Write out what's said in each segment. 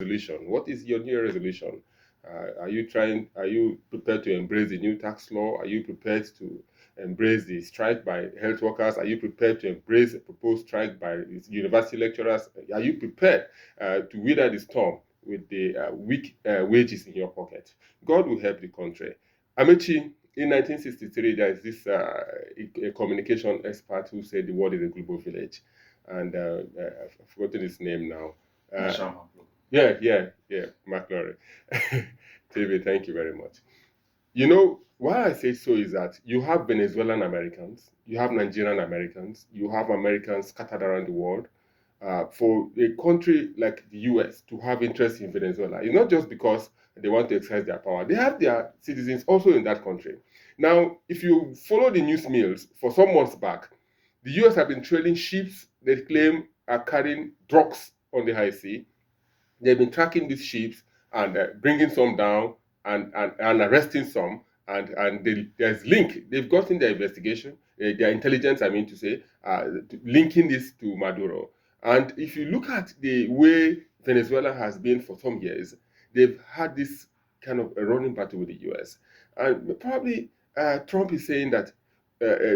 resolution. What is your New Year resolution? Are you prepared to embrace the new tax law? Are you prepared to embrace the strike by health workers? Are you prepared to embrace a proposed strike by university lecturers? Are you prepared to weather the storm with the weak wages in your pocket? God will help the country. Amechi, in 1963, there is this a communication expert who said the world is a global village, and I've forgotten his name now. Yeah, McLaurin. TV, thank you very much. You know, why I say so is that you have Venezuelan Americans, you have Nigerian Americans, you have Americans scattered around the world. For a country like the US to have interest in Venezuela, it's not just because they want to exercise their power. They have their citizens also in that country. Now, if you follow the news mills for some months back, the US have been trailing ships they claim are carrying drugs on the high sea. They've been tracking these ships and bringing some down and arresting some. There's link. They've gotten their investigation, their intelligence, I mean to say, linking this to Maduro. And if you look at the way Venezuela has been for some years, they've had this kind of a running battle with the US. And probably Trump is saying that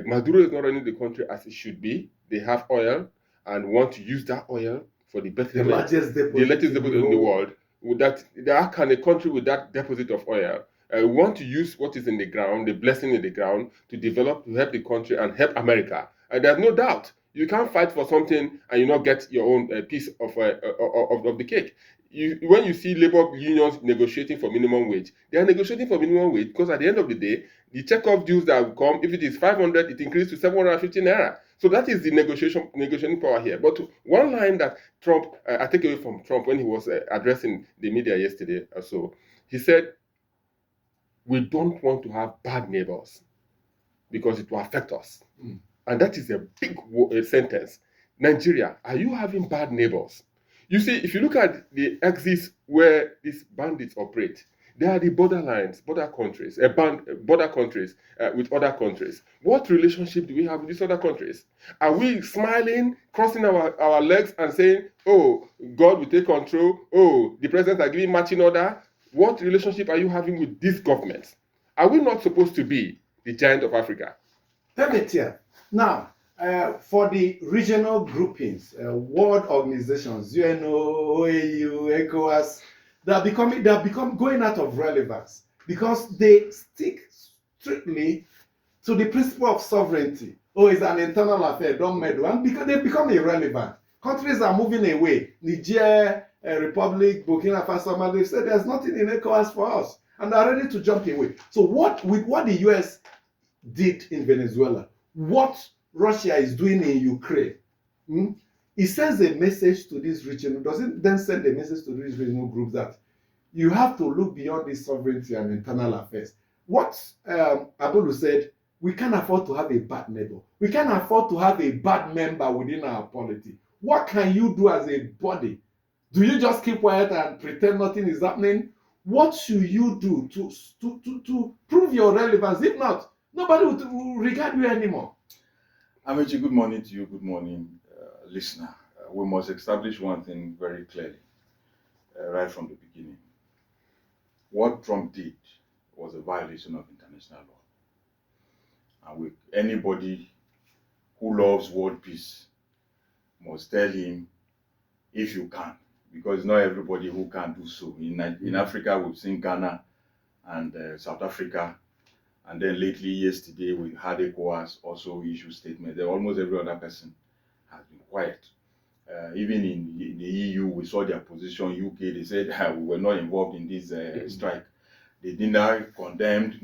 Maduro is not running the country as it should be. They have oil and want to use that oil for the betterment, the largest deposit in the world. How can a country with that deposit of oil want to use what is in the ground, the blessing in the ground, to develop, to help the country and help America? And there's no doubt you can't fight for something and you not get your own piece of the cake. When you see labor unions negotiating for minimum wage, they are negotiating for minimum wage because at the end of the day, the checkoff dues that will come, if it is 500, it increases to 750 naira. So that is the negotiating power here. But one line that Trump, I take away from Trump when he was addressing the media yesterday or so, he said, we don't want to have bad neighbors because it will affect us. And that is a big sentence. Nigeria, are you having bad neighbors? You see, if you look at the axis where these bandits operate, they are the borderlines, border countries with other countries. What relationship do we have with these other countries? Are we smiling, crossing our legs and saying, oh, God will take control, oh, the presidents are giving marching order? What relationship are you having with these governments? Are we not supposed to be the giant of Africa? Here. Now, for the regional groupings, world organizations, UNO, OAU, ECOWAS, they have become going out of relevance because they stick strictly to the principle of sovereignty. Oh, it's an internal affair, don't meddle. And because they become irrelevant. Countries are moving away. Niger, Republic, Burkina Faso, Mali, said there's nothing in ECOWAS for us. And they're ready to jump away. So what the US did in Venezuela, what Russia is doing in Ukraine, it sends a message to this region. Does it then send a message to these regional groups that you have to look beyond this sovereignty and internal affairs? What Abulu said, we can't afford to have a bad neighbor. We can't afford to have a bad member within our polity. What can you do as a body? Do you just keep quiet and pretend nothing is happening? What should you do to prove your relevance? If not, nobody will regard you anymore. Amechi, good morning to you. Good morning, listener. We must establish one thing very clearly, right from the beginning. What Trump did was a violation of international law. And anybody who loves world peace must tell him, if you can, because not everybody who can do so. In Africa, we've seen Ghana and South Africa. And then lately, yesterday, we had ECOWAS also issue statements. Almost every other person has been quiet. Even in the EU, we saw their position. UK, they said we were not involved in this strike. They denied, condemned,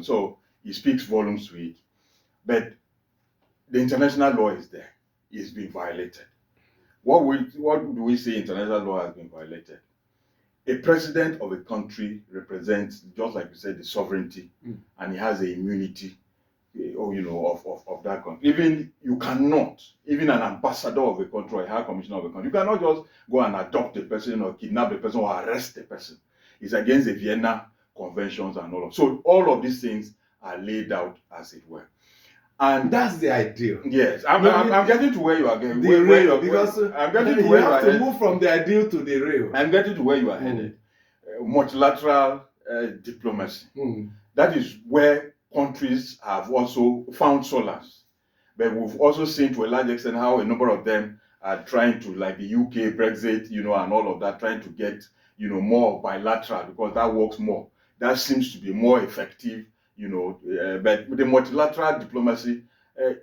so it speaks volumes to it. But the international law is there. It's been violated. What do we say international law has been violated? A president of a country represents, just like you said, the sovereignty, and he has the immunity, of that country. Even an ambassador of a country or a high commissioner of a country, you cannot just go and adopt a person or kidnap a person or arrest a person. It's against the Vienna Conventions and all of. So all of these things are laid out, as it were. And That's the ideal. yes, No, I'm getting to where you are going. The where you real, are because I'm getting to you where you are have to headed. move from the ideal to the real. I'm getting to where you are headed. Multilateral diplomacy. That is where countries have also found solace. But we've also seen to a large extent how a number of them are trying to, like the UK, Brexit, and all of that, trying to get, more bilateral because that works more. That seems to be more effective, but the multilateral diplomacy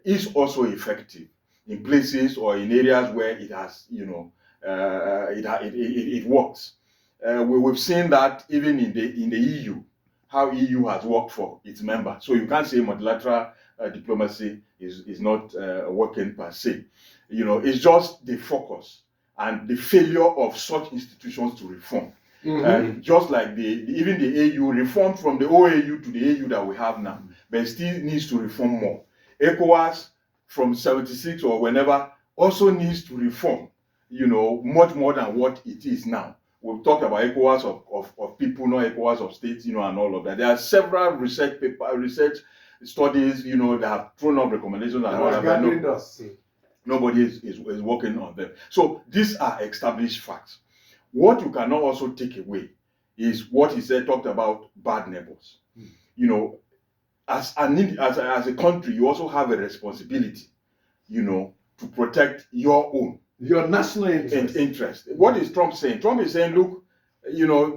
is also effective in places or in areas where it has, it works. We've seen that even in the EU, how EU has worked for its members. So you can't say multilateral diplomacy is not working per se. It's just the focus and the failure of such institutions to reform. Just like even the AU reformed from the OAU to the AU that we have now, but it still needs to reform more. ECOWAS from 76 or whenever also needs to reform, much more than what it is now. We've talked about ECOWAS of people, not ECOWAS of states, and all of that. There are several research studies, that have thrown up recommendations and all of that. Nobody is working on them. So these are established facts. What you cannot also take away is what he said, talked about bad neighbors. As a country, you also have a responsibility, to protect your own. Your national interest. What is Trump saying? Trump is saying, look,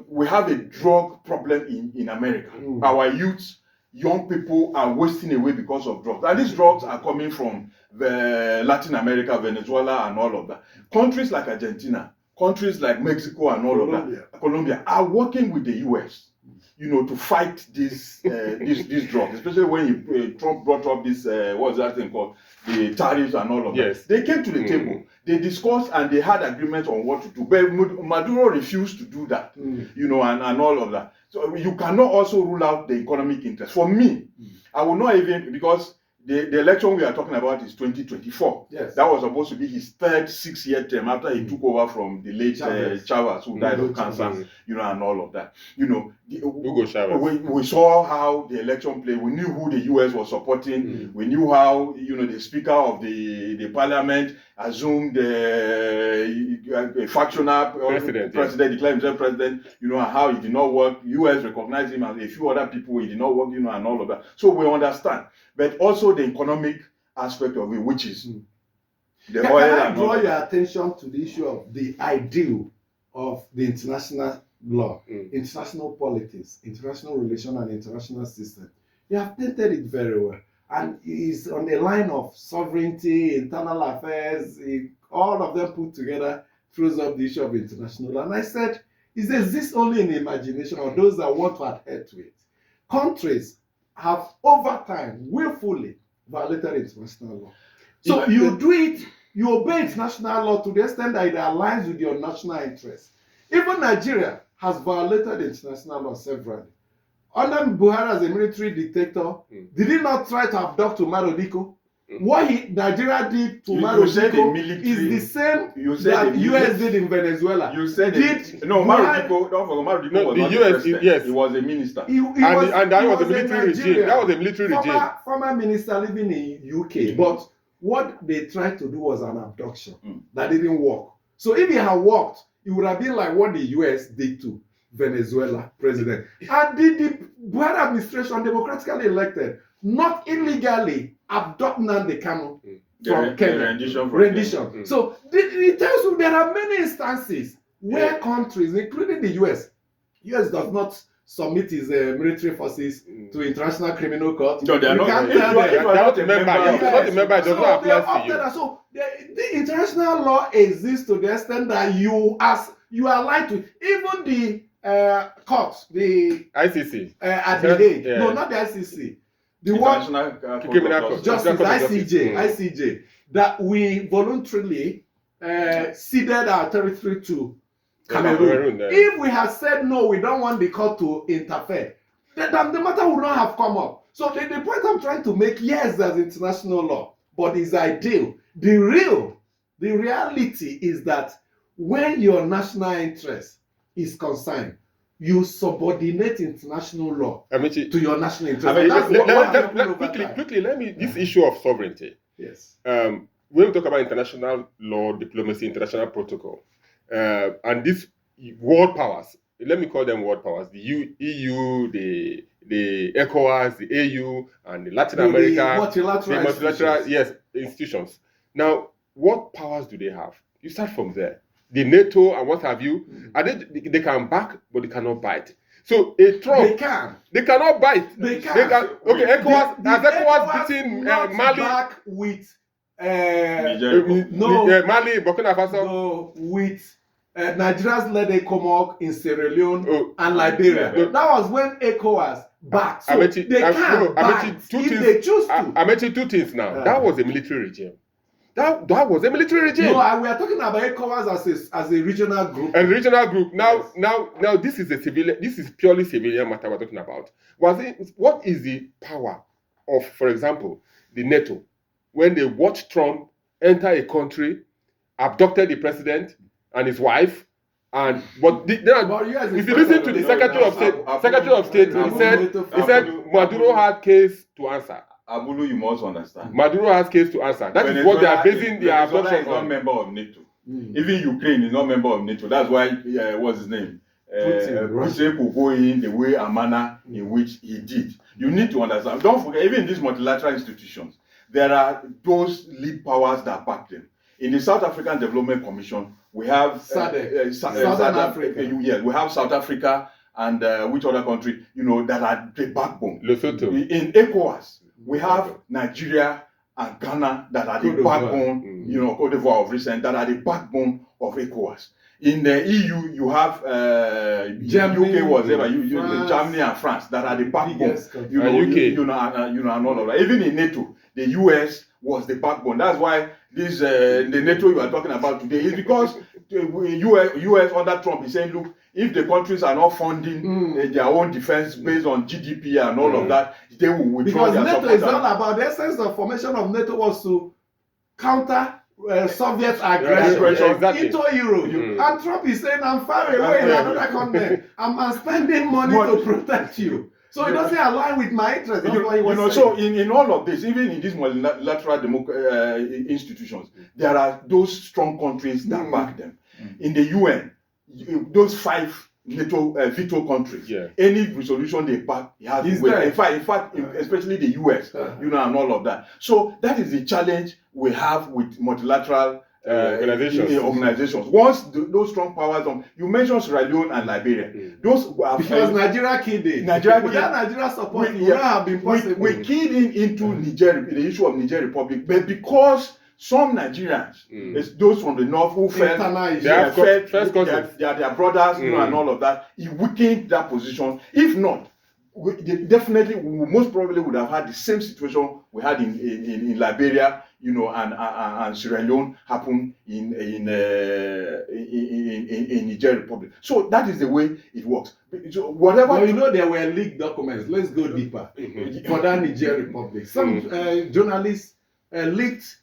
we have a drug problem in America. Our youths, young people are wasting away because of drugs. And these drugs are coming from Latin America, Venezuela, and all of that. Countries like Argentina, countries like Mexico, and all of that, Colombia, are working with the US, to fight these drugs, especially when Trump brought up this, what's that thing called? The tariffs and all of that. They came to the table, they discussed, and they had agreement on what to do. But Maduro refused to do that, and all of that. So you cannot also rule out the economic interest. For me, I will not even, because the election we are talking about is 2024. Yes. That was supposed to be his third 6-year term after he took over from the late Chavez, who died of cancer, and all of that. Hugo Chavez. We saw how the election played. We knew who the US was supporting. We knew how, the Speaker of the Parliament assumed a factional president declared himself president, and how it did not work. US recognized him, and a few other people, it did not work, and all of that. So we understand. But also the economic aspect of it, which is the oil. Can I draw your attention to the issue of the ideal of the international law, international politics, international relation, and international system? You have painted it very well. And it's on the line of sovereignty, internal affairs, all of them put together throws up the issue of international law. And I said, is this only in imagination or those that want to adhere to it? Countries have over time willfully violated international law. So you do it, you obey international law to the extent that it aligns with your national interests. Even Nigeria has violated international law severally. Under Buhari as a military dictator, did he not try to abduct Umaru Diko? What Nigeria did to Umaru Diko is the same that US did in Venezuela. You said Umaru Diko, don't forget, Umaru Diko was not the president. Yes. He was a minister. And that was a military regime. That was a military regime. Former minister living in UK. But what they tried to do was an abduction. That didn't work. So if it had worked, it would have been like what the US did to Venezuela president. And the Buhari administration, democratically elected, not illegally abduct Nnamdi Kanu from Kenya. Rendition. So it tells you there are many instances where countries, including the US does not submit his military forces to International Criminal Court. No, they are not. They are not a member. Not a member. It does not apply to you. So the international law exists to the extent that you are lied to. Even the court, the ICC at the Hague. No, not the ICC. The one Justice ICJ, that we voluntarily ceded our territory to Cameroon. If we had said no, we don't want the court to interfere, then the matter would not have come up. So the point I'm trying to make, yes, there's international law, but it's ideal. The reality is that when your national interest is concerned, you subordinate international law Amici, to your national interest. I mean, That's what happened over quickly, time. let me, this issue of sovereignty. Yes. When we talk about international law, diplomacy, international protocol, and these world powers, let me call them world powers, the EU, the ECOWAS, the AU, and the Latin America, multilateral institutions. Now, what powers do they have? You start from there. The NATO and what have you, they can back, but they cannot bite. So a Trump, they cannot bite. They can. Okay, ECOWAS, has ECOWAS beaten Mali? Back with Mali, Burkina Faso. No, with Nigeria's led ECOMOG in Sierra Leone and Liberia. Yeah. That was when ECOWAS backed. So they can bite if they choose to. I mentioned two things now. That was a military regime. That was a military regime. No, we are talking about ECOWAS as a regional group. A regional group. Now, this is a civilian. This is purely civilian matter we're talking about. What is the power of, for example, the NATO when they watched Trump enter a country, abducted the president and his wife, if you listen to the Secretary of State, he said Maduro had case to answer. Abulu, you must understand. Maduro has case to answer. That is what they are basing their abduction on. Venezuela is not member of NATO. Even Ukraine is not member of NATO. That's why, what's his name? Putin could go in the way and manner in which he did. You need to understand. Don't forget, even in these multilateral institutions, there are those lead powers that back them. In the South African Development Commission, we have Southern Africa. Yeah, we have South Africa and which other country, that are the backbone. Lesotho. In ECOWAS, we have Nigeria and Ghana that are the backbone, Cote d'Ivoire of recent, that are the backbone of ECOWAS. In the EU, you have Germany, UK, whatever, Germany and France that are the backbone. UK. And all of that. Even in NATO, the US was the backbone. That's why the NATO you are talking about today is because the US under Trump is saying, look, if the countries are not funding their own defense based on GDP and all of that, they will withdraw because their NATO is all about the essence of formation of NATO was to counter Soviet aggression into Europe. And Trump is saying, I'm far away in another continent. I'm spending money to protect you. So it doesn't align with my interest. So in all of this, even in these multilateral institutions, there are those strong countries that back them. In the UN, those 5 NATO veto countries, any resolution they back, it has to wait. In fact, especially the US, and all of that. So that is the challenge we have with multilateral organizations. Once those strong powers, you mentioned Sierra Leone and Liberia. Those were because Nigeria killed it. Without Nigeria support, it would not have been possible. We keyed into Niger, the issue of Niger Republic, but because some Nigerians, those from the north who felt they are their brothers, and all of that, it weakened that position. If not, we most probably would have had the same situation we had in Liberia, and Sierra Leone happen in Niger Republic. So that is the way it works. So whatever. Well, there were leaked documents. Let's go deeper for that Niger Republic. Some journalists leaked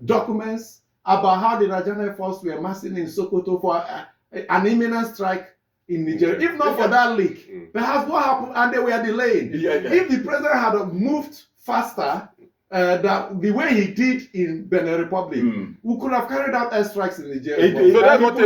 documents about how the Nigerian Air Force were massing in Sokoto for an imminent strike in Nigeria. If not for that leak, perhaps what happened, and they were delaying. If the president had moved faster, the way he did in Benin Republic, we could have carried out airstrikes in Nigeria. So that's what they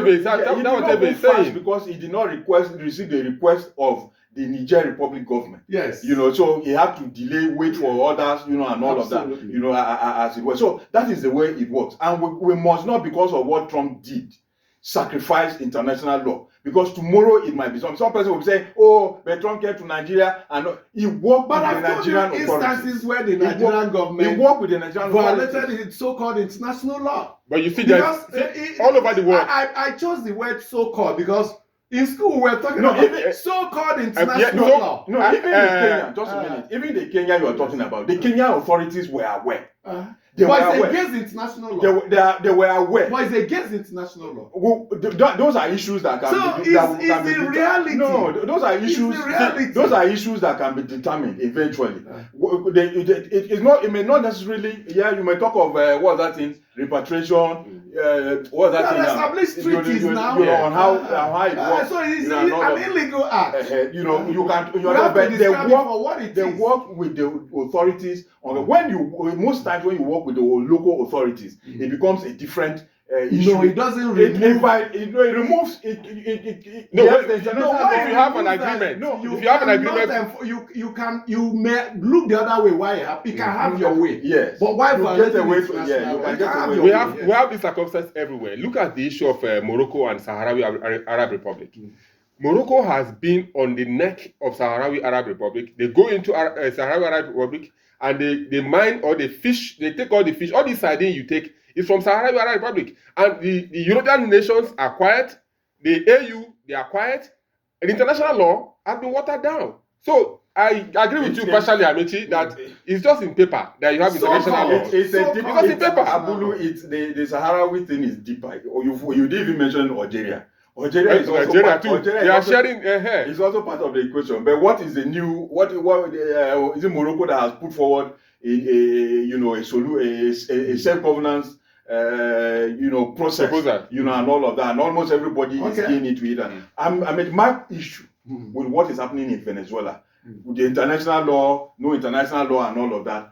is saying. Because he did not receive the request of the Niger Republic government. Yes. So he had to delay, wait for others, and all of that, as it was. So that is the way it works. And we must not, because of what Trump did, sacrifice international law. Because tomorrow it might be some person will say, oh, but Trump came to Nigeria and he worked with the Nigerian authorities. Instances where the Nigerian government he worked with the Nigerian violated its so-called international law. But you see, all over the world. I chose the word so-called because in school we're talking about so-called international law. No, even in Kenya, just a minute. Even the Kenya you are talking about, the Kenyan authorities were aware. But it's against international law. They were aware. But it's against international law. Well, those are issues that can be reality. No, those are issues. Those are issues that can be determined eventually. It's not. It may not necessarily. Yeah, you may talk of what's that thing, repatriation, what's that thing now? established treaties now. You know, on how it works. So it's you know, an illegal act. you know, you can't. You We have know, to but describe it for what it they is. work with the authorities on most times when you work with the local authorities, it becomes a different issue. No, it doesn't remove. It removes it. No, yes, but there's no, international what if law. you have an agreement? No, if you have an agreement, you may look the other way. Why you can have your way. Yes, But why you violating get away international from law? you can get away. your we way, have yes. we have this circumstance everywhere. Look at the issue of Morocco and Sahrawi Arab Republic. Morocco has been on the neck of Sahrawi Arab Republic. They go into Sahrawi Arab Republic and they mine or they fish. They take all the fish. All the sardine you take is from Sahrawi Arab Republic. And the European nations are quiet. The AU, they are quiet. And international law has been watered down. So I agree with you partially, Amici, that it's just in paper that you have international law. It's a deep because in paper. Abulu, the Sahrawi thing is deeper. You didn't even mention Algeria. Algeria is also Nigeria part, too. Algeria They is are also, sharing. It's also part of the equation. But what is the new? What is it? Morocco that has put forward a self-governance process, Proposal. and all of that, and almost everybody is keen into it. And I mean, my issue with what is happening in Venezuela, with the international law, no international law, and all of that,